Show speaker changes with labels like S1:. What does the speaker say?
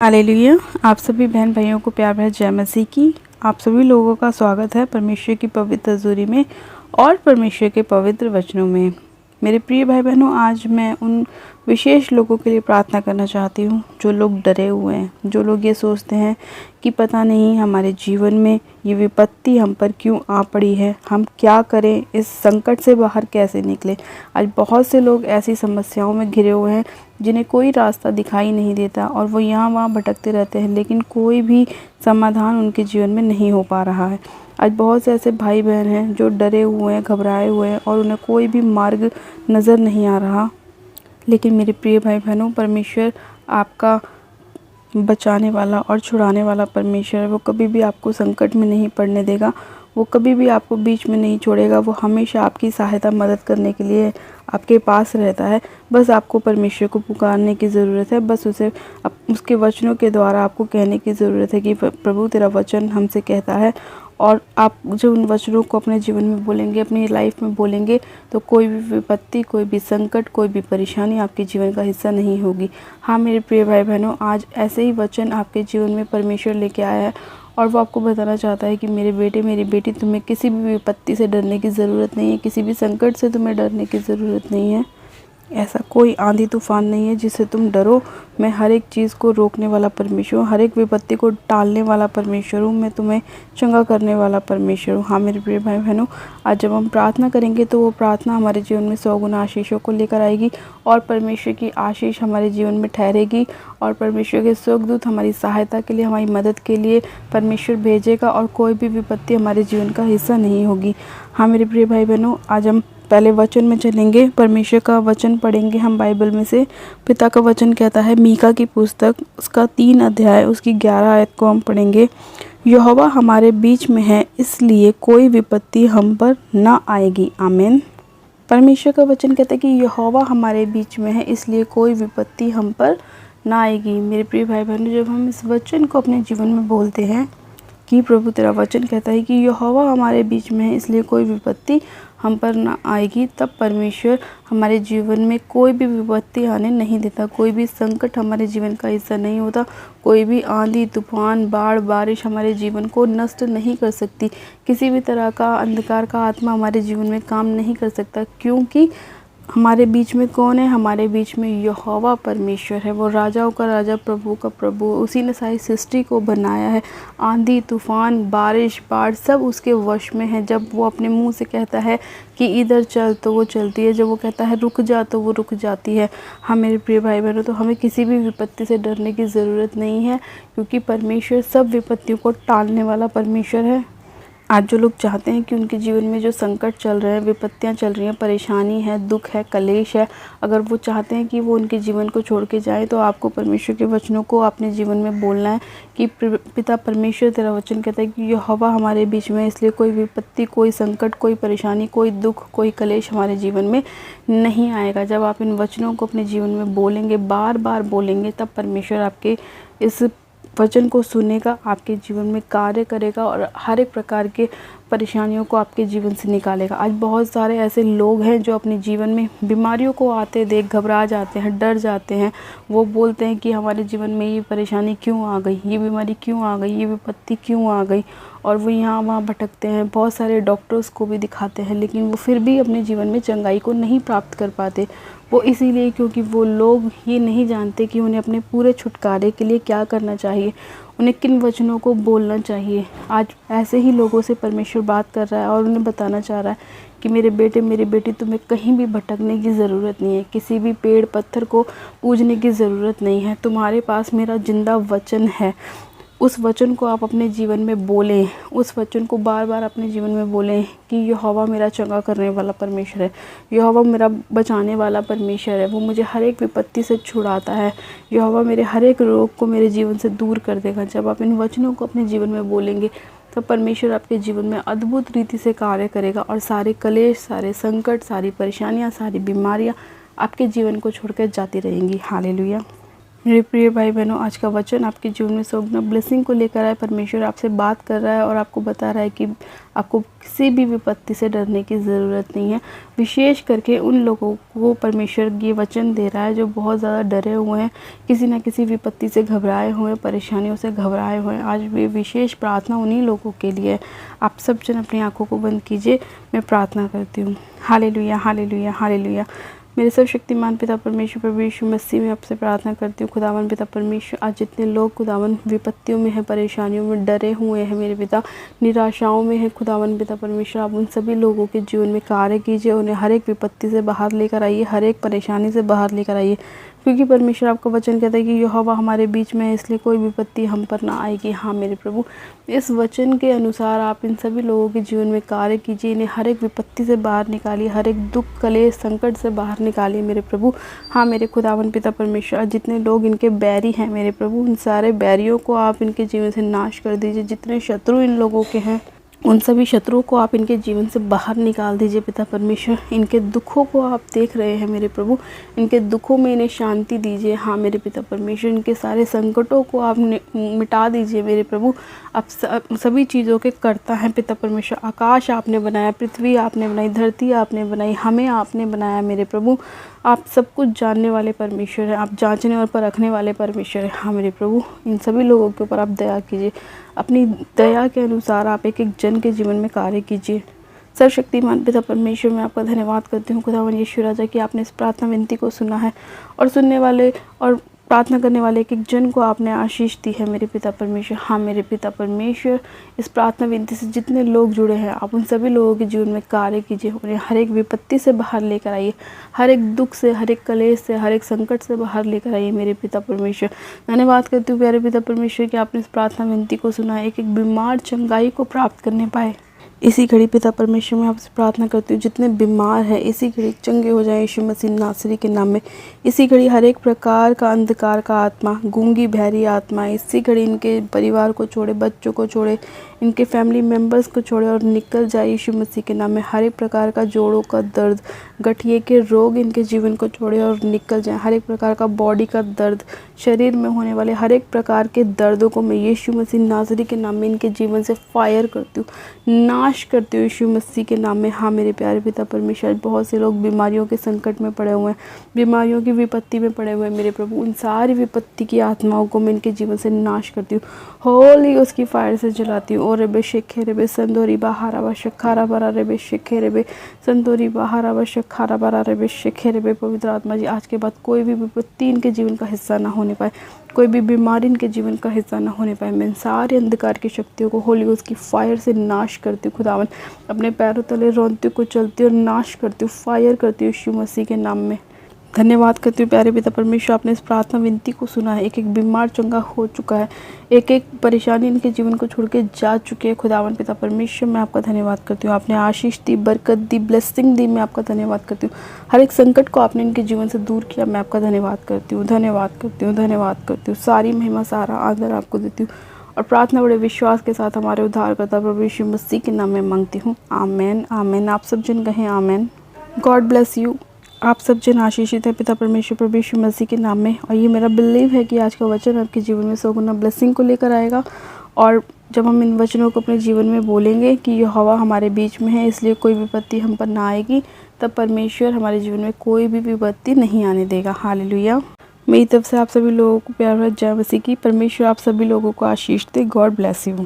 S1: Hallelujah. आप सभी बहन भाइयों को प्यार भरा जय मसीह की। आप सभी लोगों का स्वागत है परमेश्वर की पवित्र हजूरी में और परमेश्वर के पवित्र वचनों में। मेरे प्रिय भाई बहनों, आज मैं उन विशेष लोगों के लिए प्रार्थना करना चाहती हूँ जो लोग डरे हुए हैं, जो लोग ये सोचते हैं कि पता नहीं हमारे जीवन में ये विपत्ति हम पर क्यों आ पड़ी है, हम क्या करें, इस संकट से बाहर कैसे निकलें। आज बहुत से लोग ऐसी समस्याओं में घिरे हुए हैं जिन्हें कोई रास्ता दिखाई नहीं देता और वो यहाँ वहाँ भटकते रहते हैं, लेकिन कोई भी समाधान उनके जीवन में नहीं हो पा रहा है। आज बहुत से ऐसे भाई बहन हैं जो डरे हुए हैं, घबराए हुए हैं और उन्हें कोई भी मार्ग नज़र नहीं आ रहा। लेकिन मेरे प्रिय भाई बहनों, परमेश्वर आपका बचाने वाला और छुड़ाने वाला परमेश्वर है। वो कभी भी आपको संकट में नहीं पड़ने देगा, वो कभी भी आपको बीच में नहीं छोड़ेगा। वो हमेशा आपकी सहायता मदद करने के लिए आपके पास रहता है। बस आपको परमेश्वर को पुकारने की ज़रूरत है। बस उसे उसके वचनों के द्वारा आपको कहने की ज़रूरत है कि प्रभु तेरा वचन हमसे कहता है। और आप जो उन वचनों को अपने जीवन में बोलेंगे, अपनी लाइफ में बोलेंगे, तो कोई भी विपत्ति, कोई भी संकट, कोई भी परेशानी आपके जीवन का हिस्सा नहीं होगी। हाँ मेरे प्रिय भाई बहनों, आज ऐसे ही वचन आपके जीवन में परमेश्वर लेके आया है और वो आपको बताना चाहता है कि मेरे बेटे, मेरी बेटी, तुम्हें किसी भी विपत्ति से डरने की ज़रूरत नहीं है, किसी भी संकट से तुम्हें डरने की ज़रूरत नहीं है। ऐसा कोई आंधी तूफान नहीं है जिससे तुम डरो। मैं हर एक चीज़ को रोकने वाला परमेश्वर हूँ, हर एक विपत्ति को टालने वाला परमेश्वर हूँ, मैं तुम्हें चंगा करने वाला परमेश्वर हूँ। हाँ मेरे प्रिय भाई बहनों, आज जब हम प्रार्थना करेंगे तो वो प्रार्थना हमारे जीवन में 100 गुना आशीषों को लेकर आएगी और परमेश्वर की आशीष हमारे जीवन में ठहरेगी और परमेश्वर के स्वर्गदूत हमारी सहायता के लिए, हमारी मदद के लिए परमेश्वर भेजेगा और कोई भी विपत्ति हमारे जीवन का हिस्सा नहीं होगी। हाँ मेरे प्रिय भाई बहनों, आज हम पहले वचन में चलेंगे। परमेश्वर का वचन पढ़ेंगे हम बाइबल में से। पिता का वचन कहता है, मीका की पुस्तक उसका 3 अध्याय उसकी 11 आयत को हम पढ़ेंगे। यहोवा हमारे बीच में है, इसलिए कोई विपत्ति हम पर न आएगी। आमीन। परमेश्वर का वचन कहता है कि यहोवा हमारे बीच में है, इसलिए कोई विपत्ति हम पर न आएगी। मेरे प्रिय भाई बहनों, जब हम इस वचन को अपने जीवन में बोलते हैं कि प्रभु तेरा वचन कहता है कि यहोवा हमारे बीच में है, इसलिए कोई विपत्ति हम पर ना आएगी, तब परमेश्वर हमारे जीवन में कोई भी विपत्ति आने नहीं देता, कोई भी संकट हमारे जीवन का हिस्सा नहीं होता, कोई भी आंधी तूफान, बाढ़, बारिश हमारे जीवन को नष्ट नहीं कर सकती। किसी भी तरह का अंधकार का आत्मा हमारे जीवन में काम नहीं कर सकता, क्योंकि हमारे बीच में कौन है? हमारे बीच में यहोवा परमेश्वर है। वो राजाओं का राजा, प्रभु का प्रभु, उसी ने सारी सृष्टि को बनाया है। आंधी तूफान, बारिश, बाढ़ सब उसके वश में है। जब वो अपने मुंह से कहता है कि इधर चल तो वो चलती है, जब वो कहता है रुक जा तो वो रुक जाती है। हाँ मेरे प्रिय भाई बहनों, तो हमें किसी भी विपत्ति से डरने की ज़रूरत नहीं है, क्योंकि परमेश्वर सब विपत्तियों को टालने वाला परमेश्वर है। आज जो लोग चाहते हैं कि उनके जीवन में जो संकट चल रहे हैं, विपत्तियां चल रही हैं, परेशानी है, दुख है, कलेश है, अगर वो चाहते हैं कि वो उनके जीवन को छोड़ के जाएं, तो आपको परमेश्वर के वचनों को अपने जीवन में बोलना है कि पिता परमेश्वर तेरा वचन कहता है कि यहोवा हमारे बीच में, इसलिए कोई विपत्ति, कोई संकट, कोई परेशानी, कोई दुख, कोई कलेश हमारे जीवन में नहीं आएगा। जब आप इन वचनों को अपने जीवन में बोलेंगे, बार बार बोलेंगे, तब परमेश्वर आपके इस वचन को सुनेगा, आपके जीवन में कार्य करेगा और हर एक प्रकार के परेशानियों को आपके जीवन से निकालेगा। आज बहुत सारे ऐसे लोग हैं जो अपने जीवन में बीमारियों को आते देख घबरा जाते हैं, डर जाते हैं। वो बोलते हैं कि हमारे जीवन में ये परेशानी क्यों आ गई, ये बीमारी क्यों आ गई, ये विपत्ति क्यों आ गई, और वो यहाँ वहाँ भटकते हैं। बहुत सारे डॉक्टर्स को भी दिखाते हैं, लेकिन वो फिर भी अपने जीवन में चंगाई को नहीं प्राप्त कर पाते। वो इसीलिए क्योंकि वो लोग ये नहीं जानते कि उन्हें अपने पूरे छुटकारे के लिए क्या करना चाहिए, उन्हें किन वचनों को बोलना चाहिए। आज ऐसे ही लोगों से परमेश्वर बात कर रहा है और उन्हें बताना चाह रहा है कि मेरे बेटे, मेरी बेटी, तुम्हें कहीं भी भटकने की ज़रूरत नहीं है, किसी भी पेड़ पत्थर को पूजने की ज़रूरत नहीं है। तुम्हारे पास मेरा जिंदा वचन है। उस वचन को आप अपने जीवन में बोलें, उस वचन को बार बार अपने जीवन में बोलें कि यहोवा मेरा चंगा करने वाला परमेश्वर है, यहोवा मेरा बचाने वाला परमेश्वर है, वो मुझे हर एक विपत्ति से छुड़ाता है, यहोवा मेरे हर एक रोग को मेरे जीवन से दूर कर देगा। जब आप इन वचनों को अपने जीवन में बोलेंगे, तब परमेश्वर आपके जीवन में अद्भुत रीति से कार्य करेगा और सारे कलेश, सारे संकट, सारी परेशानियाँ, सारी बीमारियाँ आपके जीवन को छोड़कर जाती रहेंगी। हालेलुया। मेरे प्रिय भाई बहनों, आज का वचन आपके जीवन में सोगना ब्लेसिंग को लेकर आए। परमेश्वर आपसे बात कर रहा है और आपको बता रहा है कि आपको किसी भी विपत्ति से डरने की ज़रूरत नहीं है। विशेष करके उन लोगों को परमेश्वर ये वचन दे रहा है जो बहुत ज़्यादा डरे हुए हैं, किसी न किसी विपत्ति से घबराए हुए हैं, परेशानियों से घबराए हुए हैं। आज भी विशेष प्रार्थना उन्हीं लोगों के लिए है। आप सब जन अपनी आँखों को बंद कीजिए, मैं प्रार्थना करती हूँ। Hallelujah, hallelujah, hallelujah. मेरे सर्वशक्तिमान पिता परमेश्वर प्रभु यीशु मसीह में आपसे प्रार्थना करती हूँ। खुदावन पिता परमेश्वर, आज जितने लोग खुदावन विपत्तियों में हैं, परेशानियों में डरे हुए हैं, मेरे पिता निराशाओं में है, खुदावन पिता परमेश्वर आप उन सभी लोगों के जीवन में कार्य कीजिए। उन्हें हर एक विपत्ति से बाहर लेकर आइए, हर एक परेशानी से बाहर लेकर आइए, क्योंकि परमेश्वर आपका वचन कहता है कि यहोवा हमारे बीच में है, इसलिए कोई विपत्ति हम पर ना आएगी। हाँ मेरे प्रभु, इस वचन के अनुसार आप इन सभी लोगों के जीवन में कार्य कीजिए। इन्हें हर एक विपत्ति से बाहर निकालिए, हर एक दुख, कलेश, संकट से बाहर निकालिए मेरे प्रभु। हाँ मेरे खुदावन पिता परमेश्वर, जितने लोग इनके बैरी हैं मेरे प्रभु, उन सारे बैरियों को आप इनके जीवन से नाश कर दीजिए। जितने शत्रु इन लोगों के हैं, उन सभी शत्रुओं को आप इनके जीवन से बाहर निकाल दीजिए पिता परमेश्वर। इनके दुखों को आप देख रहे हैं मेरे प्रभु, इनके दुखों में इन्हें शांति दीजिए। हाँ मेरे पिता परमेश्वर, इनके सारे संकटों को आप मिटा दीजिए मेरे प्रभु। आप सभी चीज़ों के कर्ता हैं पिता परमेश्वर। आकाश आपने बनाया, पृथ्वी आपने बनाई, धरती आपने बनाई, हमें आपने बनाया मेरे प्रभु। आप सब कुछ जानने वाले परमेश्वर हैं, आप जांचने और परखने वाले परमेश्वर हैं। हाँ मेरे प्रभु, इन सभी लोगों के ऊपर आप दया कीजिए। अपनी दया के अनुसार आप एक एक जन के जीवन में कार्य कीजिए। सर्वशक्तिमान पिता परमेश्वर, मैं आपका धन्यवाद करती हूँ खुदावन यीशु राजा कि आपने इस प्रार्थना विनती को सुना है और सुनने वाले और प्रार्थना करने वाले एक एक जन को आपने आशीष दी है मेरे पिता परमेश्वर। हाँ मेरे पिता परमेश्वर, इस प्रार्थना विनती से जितने लोग जुड़े हैं, आप उन सभी लोगों के जीवन में कार्य कीजिए। उन्हें हर एक विपत्ति से बाहर लेकर आइए, हर एक दुख से, हर एक कलेश से, हर एक संकट से बाहर लेकर आइए मेरे पिता परमेश्वर। धन्यवाद करती हूँ प्यारे पिता परमेश्वर कि आपने इस प्रार्थना विनती को सुना है। एक एक बीमार चंगाई को प्राप्त करने पाए इसी घड़ी पिता परमेश्वर में आपसे प्रार्थना करती हूँ। जितने बीमार हैं इसी घड़ी चंगे हो जाए यीशु मसीह नासरी के नाम में। इसी घड़ी हर एक प्रकार का अंधकार का आत्मा, गूंगी बहरी आत्मा, इसी घड़ी इनके परिवार को छोड़े, बच्चों को छोड़े, इनके फैमिली मेम्बर्स को छोड़े और निकल जाए यीशु मसीह के नाम में। हर एक प्रकार का जोड़ों का दर्द, गठिए के रोग इनके जीवन को छोड़े और निकल जाए। हर एक प्रकार का बॉडी का दर्द, शरीर में होने वाले हर एक प्रकार के दर्दों को मैं यीशु मसीह नासरी के नाम में इनके जीवन से फायर करती हूँ, नाश करती हूँ यीशु मसीह के नाम में। हाँ मेरे प्यारे पिता परमेश्वर, बहुत से लोग बीमारियों के संकट में पड़े हुए हैं, बीमारियों की विपत्ति में पड़े हुए हैं मेरे प्रभु। उन सारी विपत्ति की आत्माओं को मैं इनके जीवन से नाश करती हूँ, होली उसकी फायर से जलाती हूँ। और रेबे शेखे रेबे संदोरी बाहर व शखारा बरा रेबे शेखे रेबे संदोरी बाहर व शखारा बरा रेबे शेखे रेबे। पवित्र आत्मा जी, आज के बाद कोई भी विपत्ति इनके जीवन का हिस्सा ना होने पाए, कोई भी बीमारी इनके जीवन का हिस्सा ना होने पाए। मैं सारे अंधकार की शक्तियों को होली उसकी फायर से नाश करती हूँ खुदावन। अपने पैरों तले रोनती को चलती और नाश करती हूँ, फायर करती हूँ यीशु मसीह के नाम में। धन्यवाद करती हूँ प्यारे पिता परमेश्वर, आपने इस प्रार्थना विनती को सुना है। एक एक बीमार चंगा हो चुका है, एक एक परेशानी इनके जीवन को छोड़ के जा चुके हैं खुदावन पिता परमेश्वर। मैं आपका धन्यवाद करती हूँ, आपने आशीष दी, बरकत दी, ब्लेसिंग दी, मैं आपका धन्यवाद करती हूँ। हर एक संकट को आपने इनके जीवन से दूर किया, मैं आपका धन्यवाद करती हूँ, धन्यवाद करती हूँ, धन्यवाद करती हूँ। सारी महिमा, सारा आदर आपको देती हूँ और प्रार्थना बड़े विश्वास के साथ हमारे उद्धारकर्ता प्रभु यीशु मसीह के नाम में मांगती हूँ। आमेन, आमेन। आप सब जन कहें आमेन। God bless you. आप सब जन आशीषित है पिता परमेश्वर प्रभु यीशु मसीह के नाम में। और ये मेरा बिलीव है कि आज का वचन आपके जीवन में सौगुना ब्लेसिंग को लेकर आएगा। और जब हम इन वचनों को अपने जीवन में बोलेंगे कि यहोवा हमारे बीच में है, इसलिए कोई विपत्ति हम पर ना आएगी, तब परमेश्वर हमारे जीवन में कोई भी विपत्ति नहीं आने देगा। हालेलुया। मेरी तरफ से आप सभी लोगों को प्यार भरा जय मसीह की। परमेश्वर आप सभी लोगों को आशीष दे। God bless you.